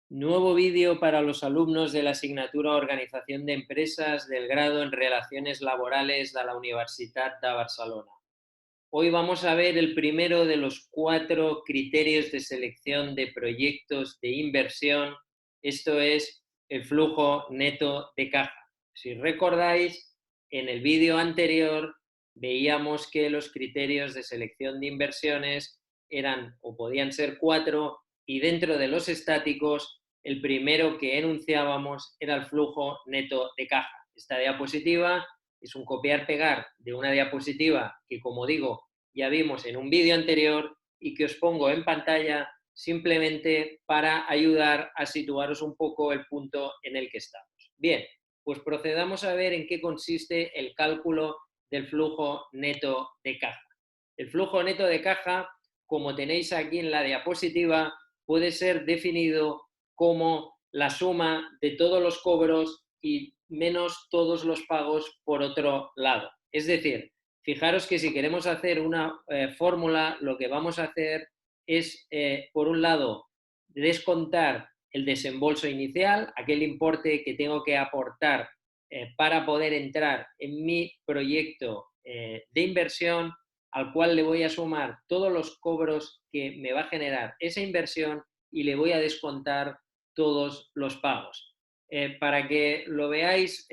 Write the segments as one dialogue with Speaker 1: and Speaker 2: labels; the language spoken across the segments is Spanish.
Speaker 1: Nuevo vídeo para los alumnos de la asignatura Organización de Empresas del grado en Relaciones Laborales de la Universitat de Barcelona. Hoy vamos a ver el primero de los 4 criterios de selección de proyectos de inversión, esto es el flujo neto de caja. Si recordáis, en el vídeo anterior veíamos que los criterios de selección de inversiones eran o podían ser 4 y dentro de los estáticos el primero que enunciábamos era el flujo neto de caja. Esta diapositiva es un copiar-pegar de una diapositiva que, como digo, ya vimos en un vídeo anterior y que os pongo en pantalla simplemente para ayudar a situaros un poco el punto en el que estamos. Bien, pues procedamos a ver en qué consiste el cálculo del flujo neto de caja. El flujo neto de caja, como tenéis aquí en la diapositiva, puede ser definido como la suma de todos los cobros y menos todos los pagos por otro lado. Es decir, fijaros que si queremos hacer una fórmula, lo que vamos a hacer es, por un lado, descontar el desembolso inicial, aquel importe que tengo que aportar para poder entrar en mi proyecto de inversión, al cual le voy a sumar todos los cobros que me va a generar esa inversión y le voy a descontar todos los pagos. Para que lo veáis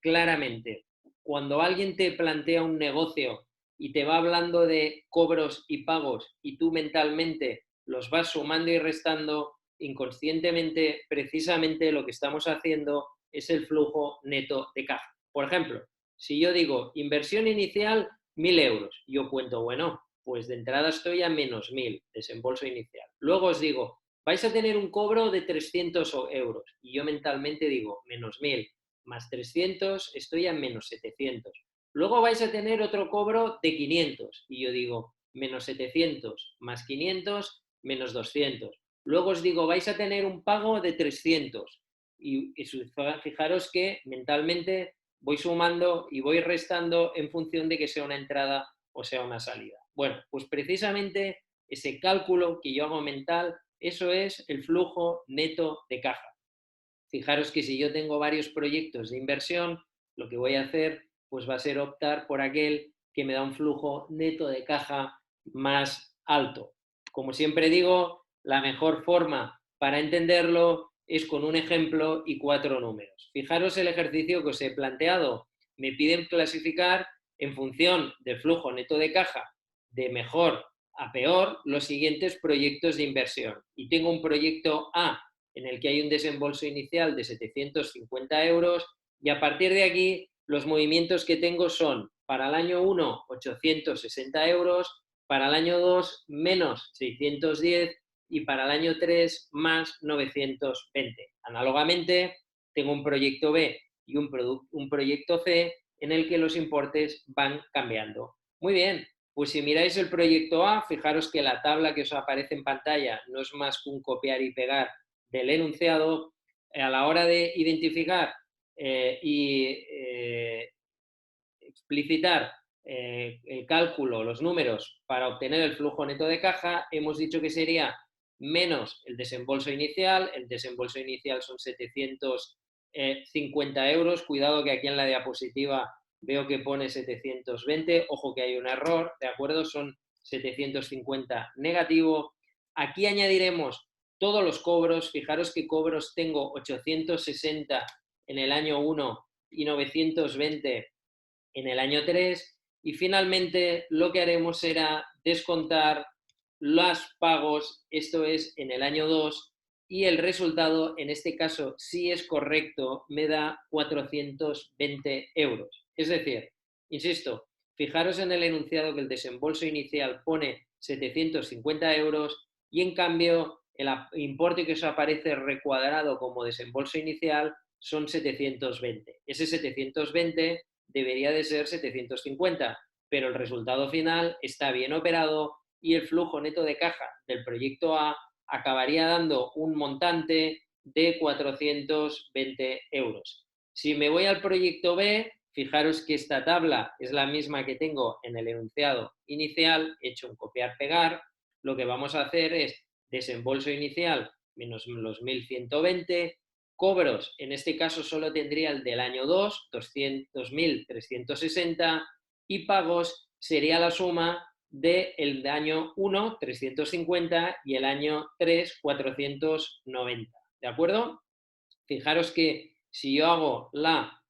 Speaker 1: claramente, cuando alguien te plantea un negocio y te va hablando de cobros y pagos y tú mentalmente los vas sumando y restando, inconscientemente, precisamente lo que estamos haciendo es el flujo neto de caja. Por ejemplo, si yo digo inversión inicial 1.000 euros, yo cuento, bueno, pues de entrada estoy a menos 1.000, desembolso inicial. Luego os digo, vais a tener un cobro de 300 euros y yo mentalmente digo, menos 1.000 más 300, estoy a menos 700. Luego vais a tener otro cobro de 500 y yo digo, menos 700 más 500, menos 200. Luego os digo, vais a tener un pago de 300 y fijaros que mentalmente voy sumando y voy restando en función de que sea una entrada o sea una salida. Bueno, pues precisamente ese cálculo que yo hago mental, eso es el flujo neto de caja. Fijaros que si yo tengo varios proyectos de inversión, lo que voy a hacer pues va a ser optar por aquel que me da un flujo neto de caja más alto. Como siempre digo, la mejor forma para entenderlo es con un ejemplo y 4 números. Fijaros el ejercicio que os he planteado. Me piden clasificar en función del flujo neto de caja de mejor a peor los siguientes proyectos de inversión. Y tengo un proyecto A en el que hay un desembolso inicial de 750 euros y a partir de aquí los movimientos que tengo son para el año 1 860 euros, para el año 2 menos 610 y para el año 3 más 920. Análogamente, tengo un proyecto B y un proyecto C en el que los importes van cambiando. Muy bien, pues si miráis el proyecto A, fijaros que la tabla que os aparece en pantalla no es más que un copiar y pegar del enunciado. A la hora de identificar y explicitar el cálculo, los números para obtener el flujo neto de caja, hemos dicho que sería menos el desembolso inicial son 750 euros, cuidado que aquí en la diapositiva veo que pone 720, ojo que hay un error, ¿de acuerdo? Son 750 negativo. Aquí añadiremos todos los cobros, fijaros qué cobros tengo, 860 en el año 1 y 920 en el año 3 y finalmente lo que haremos será descontar los pagos, esto es en el año 2 y el resultado, en este caso, si es correcto, me da 420 euros. Es decir, insisto, fijaros en el enunciado que el desembolso inicial pone 750 euros y en cambio el importe que os aparece recuadrado como desembolso inicial son 720. Ese 720 debería de ser 750, pero el resultado final está bien operado y el flujo neto de caja del proyecto A acabaría dando un montante de 420 euros. Si me voy al proyecto B, fijaros que esta tabla es la misma que tengo en el enunciado inicial, he hecho un copiar-pegar, lo que vamos a hacer es desembolso inicial menos los 1.120. Cobros, en este caso solo tendría el del año 2, 2.360, y pagos sería la suma del año 1, 350, y el año 3, 490. ¿De acuerdo? Fijaros que si yo hago la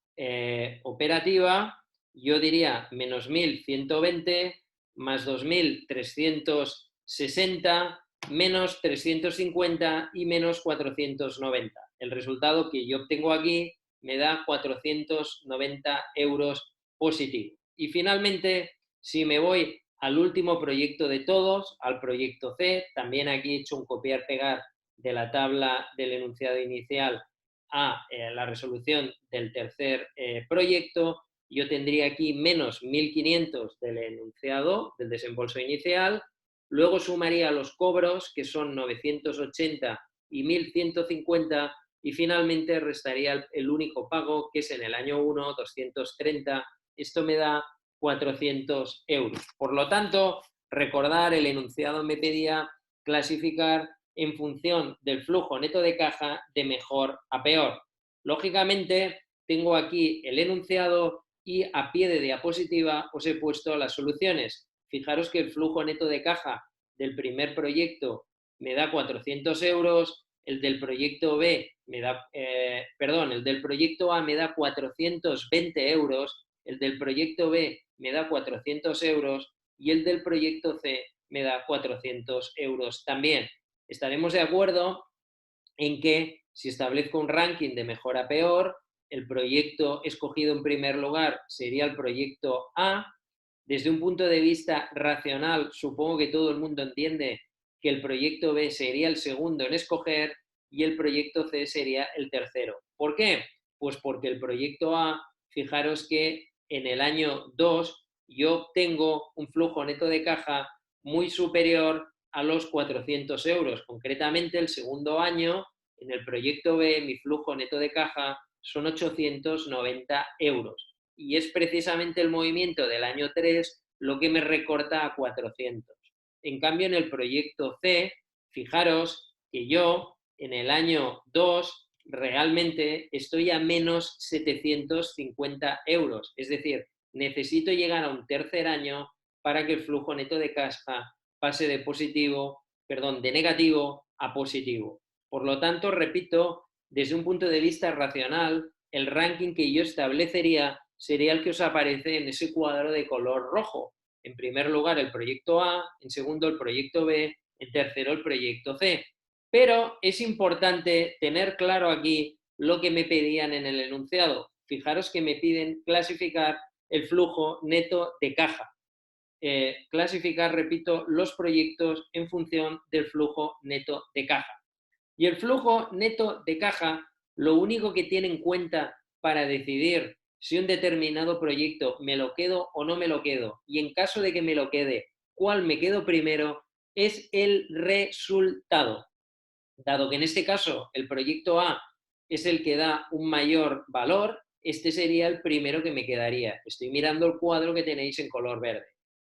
Speaker 1: operativa, yo diría menos 1.120 más 2.360 menos 350 y menos 490. El resultado que yo obtengo aquí me da 490 euros positivo. Y finalmente, si me voy al último proyecto de todos, al proyecto C, también aquí he hecho un copiar-pegar de la tabla del enunciado inicial a la resolución del tercer proyecto. Yo tendría aquí menos 1.500 del enunciado, del desembolso inicial, luego sumaría los cobros, que son 980 y 1.150, y finalmente restaría el único pago, que es en el año 1, 230. Esto me da 400 euros. Por lo tanto, recordar, el enunciado me pedía clasificar en función del flujo neto de caja de mejor a peor. Lógicamente, tengo aquí el enunciado y a pie de diapositiva os he puesto las soluciones. Fijaros que el flujo neto de caja del primer proyecto me da 400 euros, el del proyecto B me da, el del proyecto A me da 420 euros, el del proyecto B me da 400 euros y el del proyecto C me da 400 euros también. Estaremos de acuerdo en que si establezco un ranking de mejor a peor, el proyecto escogido en primer lugar sería el proyecto A. Desde un punto de vista racional, supongo que todo el mundo entiende que el proyecto B sería el segundo en escoger y el proyecto C sería el tercero. ¿Por qué? Pues porque el proyecto A, fijaros que en el año 2 yo obtengo un flujo neto de caja muy superior a los 400 euros. Concretamente, el segundo año, en el proyecto B, mi flujo neto de caja son 890 euros. Y es precisamente el movimiento del año 3 lo que me recorta a 400. En cambio, en el proyecto C, fijaros que yo en el año 2 realmente estoy a menos 750 euros. Es decir, necesito llegar a un tercer año para que el flujo neto de caja pase de negativo a positivo. Por lo tanto, repito, desde un punto de vista racional, el ranking que yo establecería sería el que os aparece en ese cuadro de color rojo. En primer lugar, el proyecto A, en segundo, el proyecto B, en tercero, el proyecto C. Pero es importante tener claro aquí lo que me pedían en el enunciado. Fijaros que me piden clasificar el flujo neto de caja. Clasificar, repito, los proyectos en función del flujo neto de caja. Y el flujo neto de caja, lo único que tiene en cuenta para decidir si un determinado proyecto me lo quedo o no me lo quedo, y en caso de que me lo quede, cuál me quedo primero, es el resultado. Dado que en este caso el proyecto A es el que da un mayor valor, este sería el primero que me quedaría. Estoy mirando el cuadro que tenéis en color verde.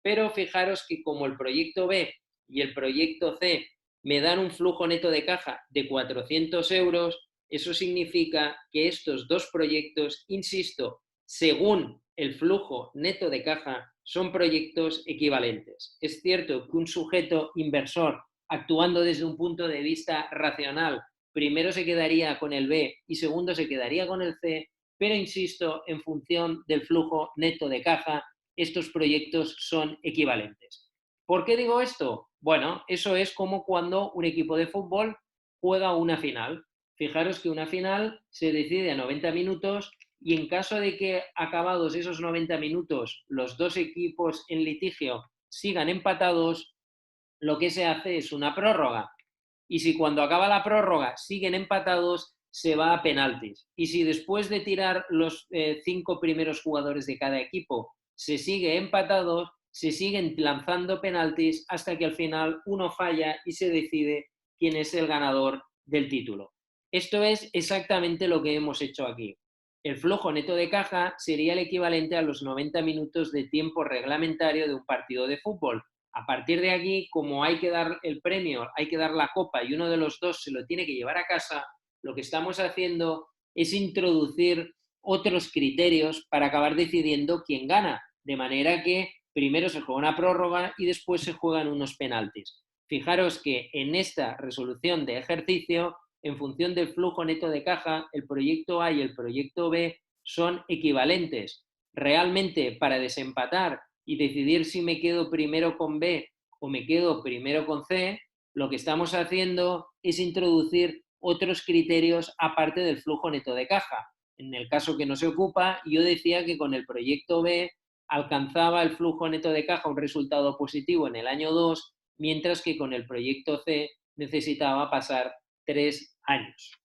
Speaker 1: Pero fijaros que como el proyecto B y el proyecto C me dan un flujo neto de caja de 400 euros, eso significa que estos dos proyectos, insisto, según el flujo neto de caja, son proyectos equivalentes. Es cierto que un sujeto inversor, actuando desde un punto de vista racional, primero se quedaría con el B y segundo se quedaría con el C, pero insisto, en función del flujo neto de caja, estos proyectos son equivalentes. ¿Por qué digo esto? Bueno, eso es como cuando un equipo de fútbol juega una final. Fijaros que una final se decide a 90 minutos y en caso de que acabados esos 90 minutos los dos equipos en litigio sigan empatados, lo que se hace es una prórroga. Y si cuando acaba la prórroga siguen empatados, se va a penaltis. Y si después de tirar los 5 primeros jugadores de cada equipo se sigue empatados, se siguen lanzando penaltis hasta que al final uno falla y se decide quién es el ganador del título. Esto es exactamente lo que hemos hecho aquí. El flujo neto de caja sería el equivalente a los 90 minutos de tiempo reglamentario de un partido de fútbol. A partir de aquí, como hay que dar el premio, hay que dar la copa y uno de los dos se lo tiene que llevar a casa, lo que estamos haciendo es introducir otros criterios para acabar decidiendo quién gana, de manera que primero se juega una prórroga y después se juegan unos penaltis. Fijaros que en esta resolución de ejercicio, en función del flujo neto de caja, el proyecto A y el proyecto B son equivalentes. Realmente, para desempatar y decidir si me quedo primero con B o me quedo primero con C, lo que estamos haciendo es introducir otros criterios aparte del flujo neto de caja. En el caso que no se ocupa, yo decía que con el proyecto B alcanzaba el flujo neto de caja un resultado positivo en el año 2, mientras que con el proyecto C necesitaba pasar 3 años.